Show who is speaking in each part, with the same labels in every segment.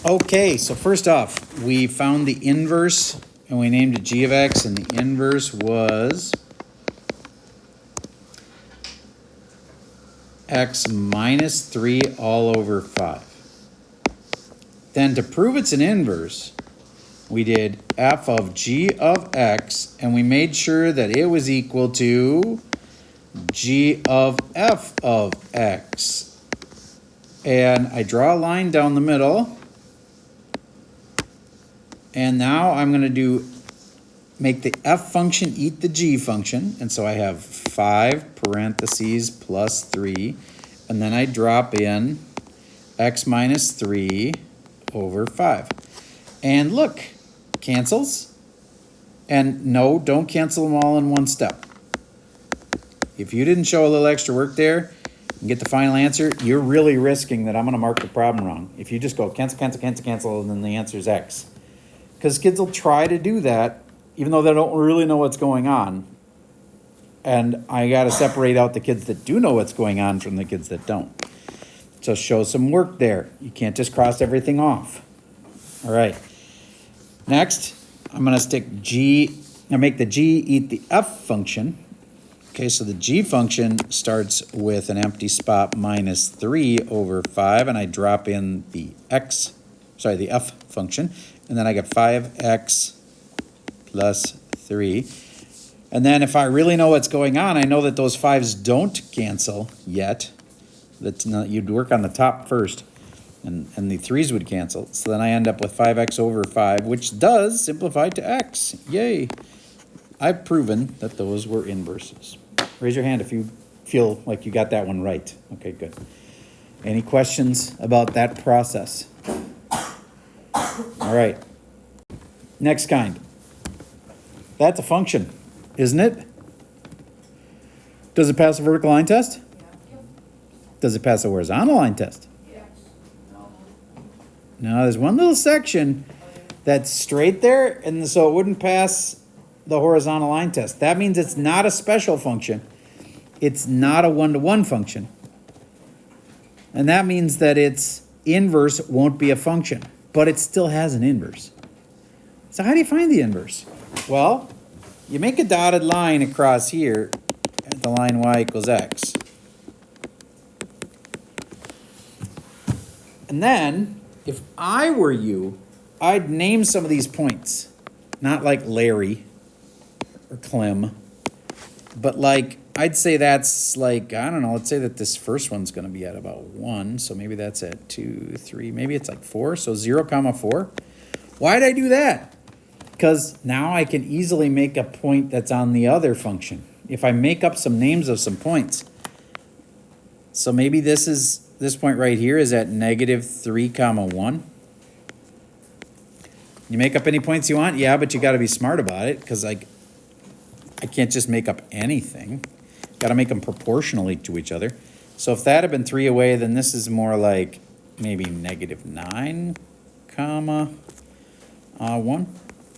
Speaker 1: Okay, so first off, we found the inverse and we named it g of x, and the inverse was x minus 3 all over 5. Then to prove it's an inverse, we did f of g of x, and we made sure that it was equal to g of f of x. And I draw a line down the middle. And now I'm going to make the f function eat the g function. And so I have 5 parentheses plus 3. And then I drop in x minus 3 over 5. And look, cancels. And no, don't cancel them all in one step. If you didn't show a little extra work there and get the final answer, you're really risking that I'm going to mark the problem wrong. If you just go cancel, cancel, cancel, cancel, and then the answer is x. Because kids will try to do that, even though they don't really know what's going on. And I got to separate out the kids that do know what's going on from the kids that don't. So show some work there. You can't just cross everything off. All right. Next, I'm going to stick g. I make the g eat the f function. Okay, so the g function starts with an empty spot minus 3 over 5, and I drop in the the f function. And then I get 5x plus 3. And then if I really know what's going on, I know that those 5s don't cancel yet. You'd work on the top first, and the 3s would cancel. So then I end up with 5x over 5, which does simplify to x. Yay! I've proven that those were inverses. Raise your hand if you feel like you got that one right. Okay, good. Any questions about that process? All right. Next kind. That's a function, isn't it? Does it pass a vertical line test?
Speaker 2: Yeah.
Speaker 1: Does it pass a horizontal line test?
Speaker 2: Yes.
Speaker 1: No, there's one little section that's straight there, and so it wouldn't pass the horizontal line test. That means it's not a special function. It's not a one-to-one function. And that means that its inverse won't be a function, but it still has an inverse. So how do you find the inverse? Well, you make a dotted line across here at the line y equals x. And then, if I were you, I'd name some of these points. Not like Larry or Clem, but like, I'd say that's like, I don't know, let's say that this first one's going to be at about 1, so maybe that's at 2, 3, maybe it's like 4, so 0, 4. Why'd I do that? Because now I can easily make a point that's on the other function. If I make up some names of some points. So maybe this point right here is at -3, 1. You make up any points you want? Yeah, but you got to be smart about it, because I can't just make up anything. Got to make them proportionally to each other. So if that had been 3 away, then this is more like maybe -9, 1.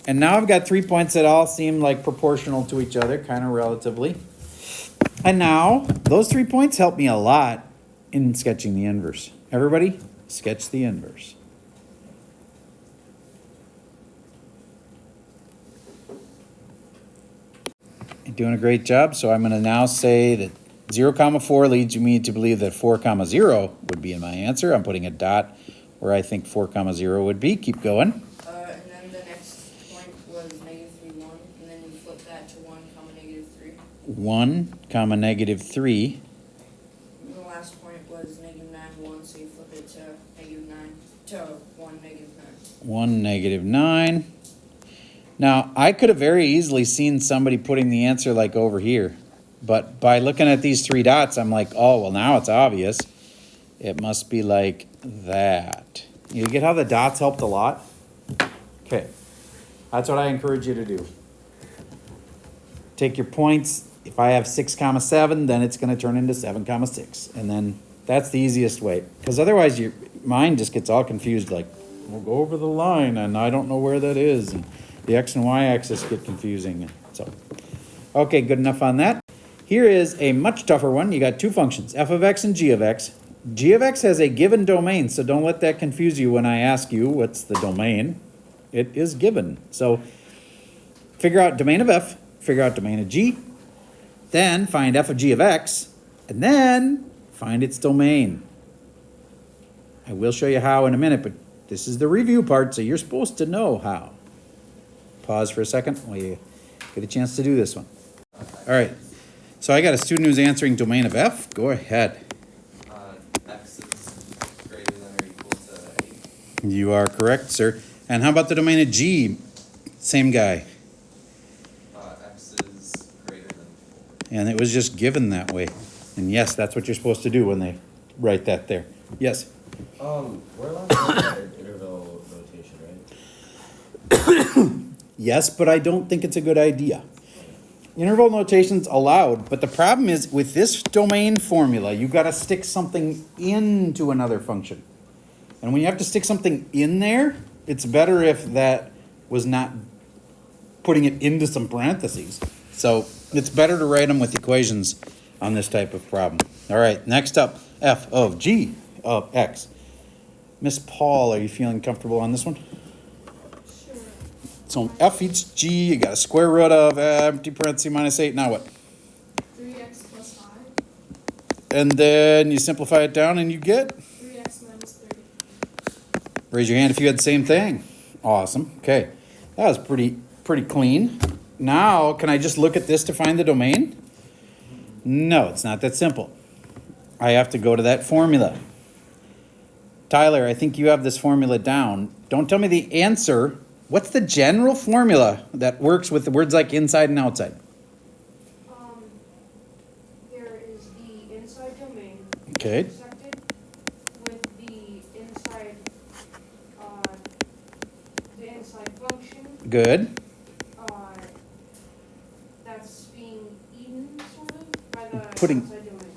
Speaker 1: And now I've got 3 points that all seem like proportional to each other, kind of relatively. And now those 3 points help me a lot in sketching the inverse. Everybody, sketch the inverse. You're doing a great job. So I'm going to now say that 0, 4 leads me to believe that 4, 0 would be in my answer. I'm putting a dot where I think 4, 0 would be. Keep going.
Speaker 2: And then the next point was -3, 1, and then you flip that to 1, -3.
Speaker 1: 1, -3.
Speaker 2: And the last point was -9, 1, so you flip it to -9 to 1, -9.
Speaker 1: 1, -9. Now, I could have very easily seen somebody putting the answer like over here. But by looking at these 3 dots, I'm like, oh, well, now it's obvious. It must be like that. You get how the dots helped a lot? Okay. That's what I encourage you to do. Take your points. If I have 6, 7, then it's going to turn into 7, 6. And then that's the easiest way. Because otherwise, your mind just gets all confused. Like, we'll go over the line, and I don't know where that is. And the x and y axis get confusing. So, okay, good enough on that. Here is a much tougher one. You got 2 functions, f of x and g of x. G of x has a given domain, so don't let that confuse you when I ask you what's the domain. It is given. So figure out domain of f, figure out domain of g, then find f of g of x, and then find its domain. I will show you how in a minute, but this is the review part, so you're supposed to know how. Pause for a second while you get a chance to do this one. All right, so I got a student who's answering domain of f. Go ahead.
Speaker 3: X is greater than or equal to 8.
Speaker 1: You are correct, sir. And how about the domain of g? Same guy.
Speaker 3: X is greater than 4.
Speaker 1: And it was just given that way. And yes, that's what you're supposed to do when they write that there. Yes?
Speaker 4: We're allowed to look at interval notation, right?
Speaker 1: Yes, but I don't think it's a good idea. Interval notation's allowed, but the problem is with this domain formula, you've got to stick something into another function. And when you have to stick something in there, it's better if that was not putting it into some parentheses. So it's better to write them with equations on this type of problem. All right, next up, f of g of x. Miss Paul, are you feeling comfortable on this one?
Speaker 2: Sure.
Speaker 1: So f equals g, you got a square root of empty parenthesis minus 8, now what?
Speaker 5: 3x plus 5.
Speaker 1: And then you simplify it down and you get?
Speaker 5: 3x minus 30.
Speaker 1: Raise your hand if you had the same thing. Awesome, okay. That was pretty clean. Now, can I just look at this to find the domain? No, it's not that simple. I have to go to that formula. Tyler, I think you have this formula down. Don't tell me the answer. What's the general formula that works with the words like inside and outside?
Speaker 5: There is the inside domain.
Speaker 1: Okay.
Speaker 5: Intersected with the inside function.
Speaker 1: Good.
Speaker 5: That's being eaten sort of by the
Speaker 1: Putting-
Speaker 5: outside domain.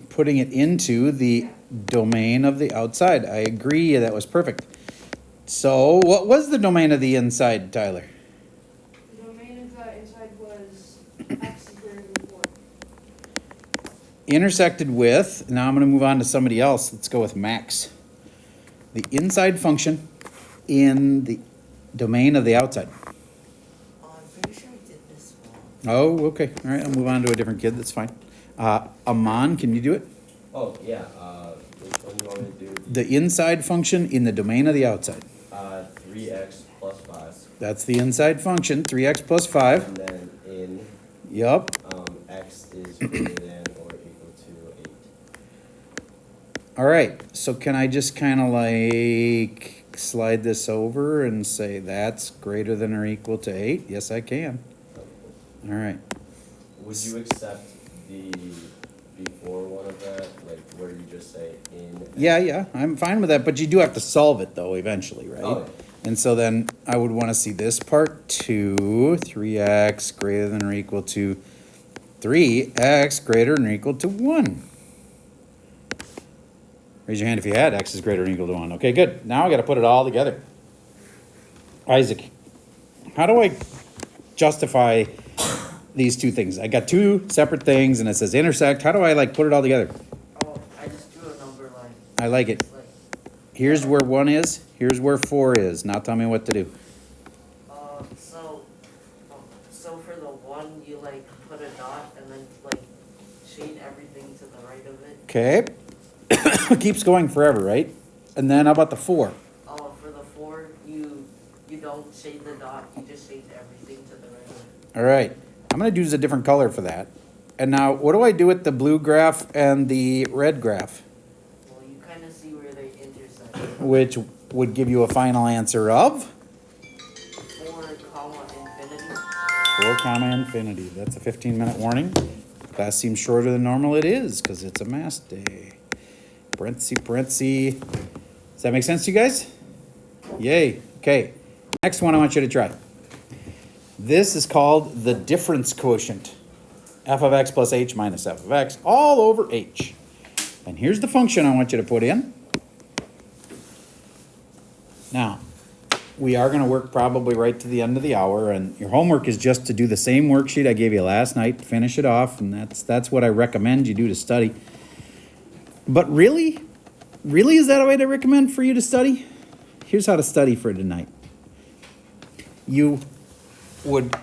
Speaker 1: Putting it into the domain of the outside. I agree, that was perfect. So what was the domain of the inside, Tyler?
Speaker 5: The domain of the inside was x is greater than 4.
Speaker 1: Intersected with, now I'm going to move on to somebody else. Let's go with Max. The inside function in the domain of the outside.
Speaker 6: Oh, I'm pretty sure I did this wrong.
Speaker 1: Oh, okay. All right, I'll move on to a different kid. That's fine. Aman, can you do it?
Speaker 4: Oh, yeah, which one do you want me to do?
Speaker 1: The inside function in the domain of the outside.
Speaker 4: 3x plus 5,
Speaker 1: That's the inside function, 3x plus 5.
Speaker 4: and then in,
Speaker 1: Yup.
Speaker 4: x is greater than or equal to 8.
Speaker 1: All right, so can I just kind of like slide this over and say that's greater than or equal to 8? Yes, I can. All right.
Speaker 4: Would you accept the before one of that, like where you just say in?
Speaker 1: Yeah, I'm fine with that, but you do have to solve it though eventually, right?
Speaker 4: Oh, yeah.
Speaker 1: And so then I would want to see this part 2, 3x greater than or equal to 3x greater than or equal to 1. Raise your hand if you had x is greater than or equal to 1. Okay, good. Now I got to put it all together. Isaac, how do I justify these two things? I got two separate things and it says intersect. How do I like put it all together?
Speaker 6: Oh, I just drew a number line.
Speaker 1: I like it.
Speaker 6: Like,
Speaker 1: Here's where 1 is. Here's where 4 is. Now tell me what to do.
Speaker 6: so for the 1, you like put a dot and then like shade everything to the right of it.
Speaker 1: Okay. Keeps going forever, right? And then how about the 4?
Speaker 6: Oh, for the 4, you don't shade the dot, you just shade everything to the right of it.
Speaker 1: All right. I'm going to use a different color for that. And now what do I do with the blue graph and the red graph?
Speaker 6: Well, you kind of see where they intersect.
Speaker 1: Which would give you a final answer of
Speaker 6: 4, comma, infinity.
Speaker 1: 4 comma infinity. That's a 15-minute warning. Class seems shorter than normal. It is because it's a math day. Parentheses. Does that make sense to you guys? Yay. Okay. Next one I want you to try. This is called the difference quotient. F of x plus h minus f of x all over h. And here's the function I want you to put in. Now, we are going to work probably right to the end of the hour, and your homework is just to do the same worksheet I gave you last night, finish it off, and that's what I recommend you do to study. But really, really, is that a way to recommend for you to study? Here's how to study for tonight. You would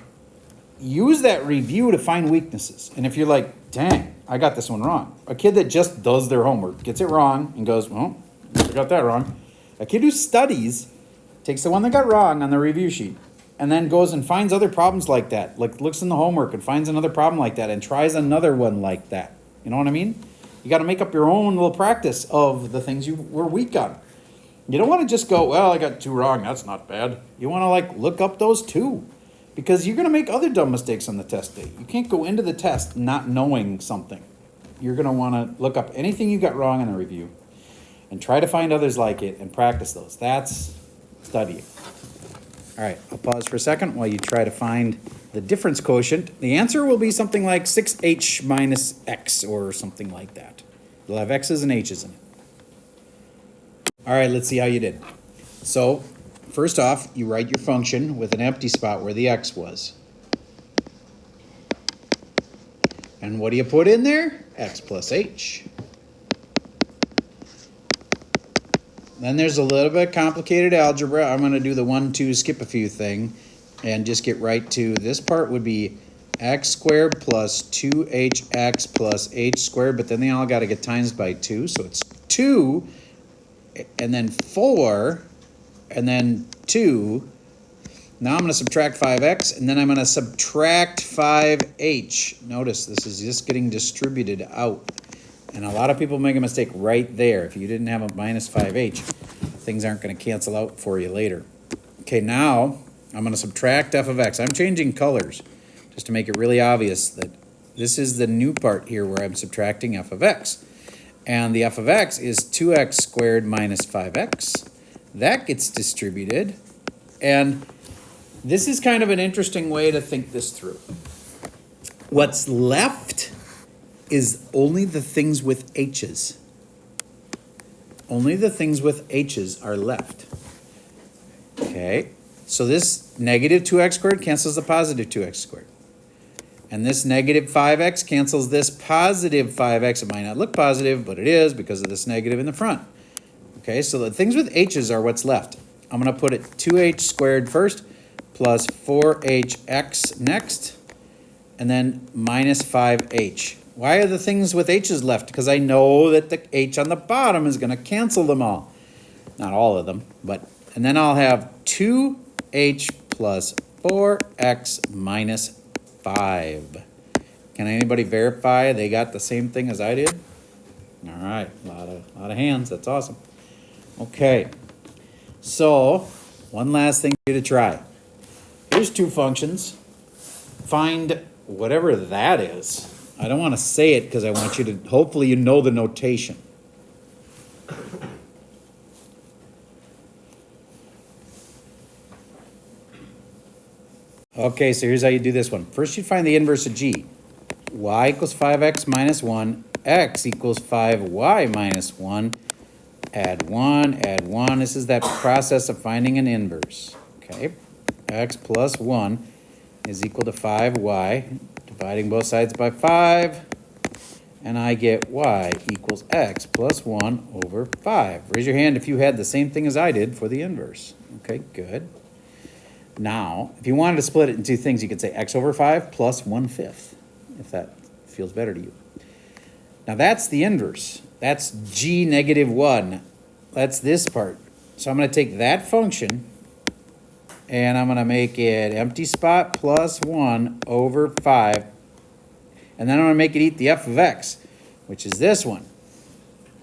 Speaker 1: use that review to find weaknesses. And if you're like, dang, I got this one wrong. A kid that just does their homework, gets it wrong, and goes, well, I got that wrong. A kid who studies takes the one that got wrong on the review sheet and then goes and finds other problems like that, like looks in the homework and finds another problem like that and tries another one like that. You know what I mean? You got to make up your own little practice of the things you were weak on. You don't want to just go, well, I got 2 wrong, that's not bad. You want to like look up those 2 because you're going to make other dumb mistakes on the test day. You can't go into the test not knowing something. You're going to want to look up anything you got wrong in the review and try to find others like it and practice those. That's studying. All right, I'll pause for a second while you try to find the difference quotient. The answer will be something like 6h minus x or something like that. You'll have x's and h's in it. All right, let's see how you did. So, first off, you write your function with an empty spot where the x was. And what do you put in there? X plus h. Then there's a little bit complicated algebra. I'm going to do the 1, 2, skip a few thing and just get right to this part would be x squared plus 2hx plus h squared, but then they all got to get times by 2. So it's 2 and then 4 and then 2. Now I'm going to subtract 5x and then I'm going to subtract 5h. Notice this is just getting distributed out. And a lot of people make a mistake right there. If you didn't have a minus 5h, things aren't going to cancel out for you later. Okay, now I'm going to subtract f of x. I'm changing colors just to make it really obvious that this is the new part here where I'm subtracting f of x. And the f of x is 2x squared minus 5x. That gets distributed. And this is kind of an interesting way to think this through. What's left is only the things with h's. Only the things with h's are left. Okay, so this negative 2x squared cancels the positive 2x squared. And this negative 5x cancels this positive 5x. It might not look positive, but it is because of this negative in the front. Okay, so the things with h's are what's left. I'm going to put it 2h squared first plus 4hx next, and then minus 5h. Why are the things with h's left? Because I know that the h on the bottom is going to cancel them all. Not all of them, but, and then I'll have 2h plus 4x minus 5. Can anybody verify they got the same thing as I did? All right, a lot of hands. That's awesome. Okay, so one last thing for you to try. Here's 2 functions. Find whatever that is. I don't want to say it because I want you to, hopefully you know the notation. Okay, so here's how you do this one. First you find the inverse of g. Y equals 5x minus 1. X equals 5y minus 1. Add 1, add 1. This is that process of finding an inverse. Okay, x plus 1 is equal to 5y. Dividing both sides by 5, and I get y equals x plus 1 over 5. Raise your hand if you had the same thing as I did for the inverse. Okay, good. Now, if you wanted to split it in 2 things, you could say x over 5 plus 1/5, if that feels better to you. Now, that's the inverse. That's g negative 1. That's this part. So I'm going to take that function, and I'm going to make it empty spot plus 1 over 5. And then I'm going to make it eat the f of x, which is this one.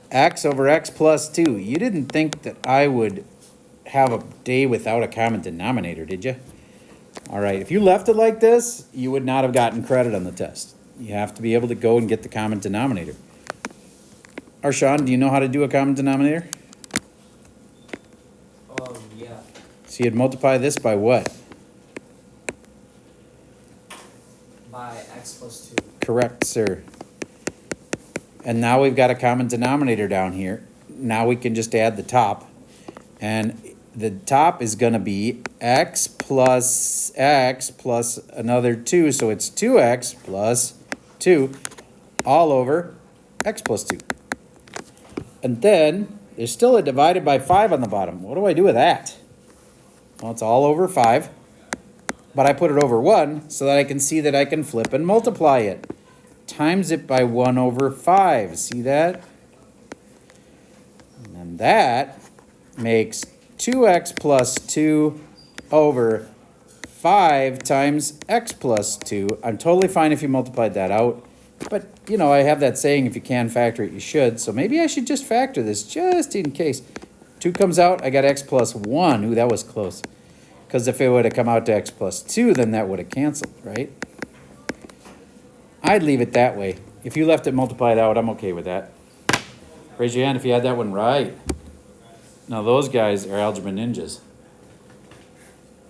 Speaker 1: X over x plus 2. You didn't think that I would have a day without a common denominator, did you? All right, if you left it like this, you would not have gotten credit on the test. You have to be able to go and get the common denominator. Arshawn, do you know how to do a common denominator?
Speaker 3: Yeah.
Speaker 1: So you'd multiply this by what?
Speaker 3: By x plus 2.
Speaker 1: Correct, sir. And now we've got a common denominator down here. Now we can just add the top. And the top is going to be x plus another 2. So it's 2x plus 2 all over x plus 2. And then There's still a divided by 5 on the bottom. What do I do with that? Well, it's all over 5. But I put it over 1 so that I can see that I can flip and multiply it. Times it by 1 over 5. See that? And then that makes 2x plus 2 over 5 times x plus 2. I'm totally fine if you multiplied that out. But, you know, I have that saying, if you can factor it, you should. So maybe I should just factor this just in case. 2 comes out, I got x plus 1. Ooh, that was close. Because if it would have come out to x plus 2, then that would have canceled, right? I'd leave it that way. If you left it multiplied out, I'm okay with that. Raise your hand if you had that one right. Now, those guys are algebra ninjas.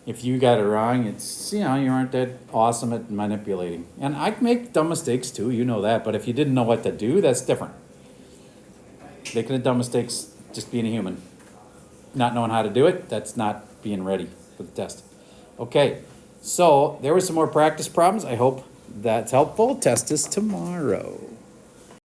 Speaker 1: If you got it wrong, it's, you know, you aren't that awesome at manipulating. And I make dumb mistakes too, you know that. But if you didn't know what to do, that's different. They could have done mistakes just being a human. Not knowing how to do it, that's not being ready for the test. Okay, so there were some more practice problems. I hope that's helpful. Test us tomorrow.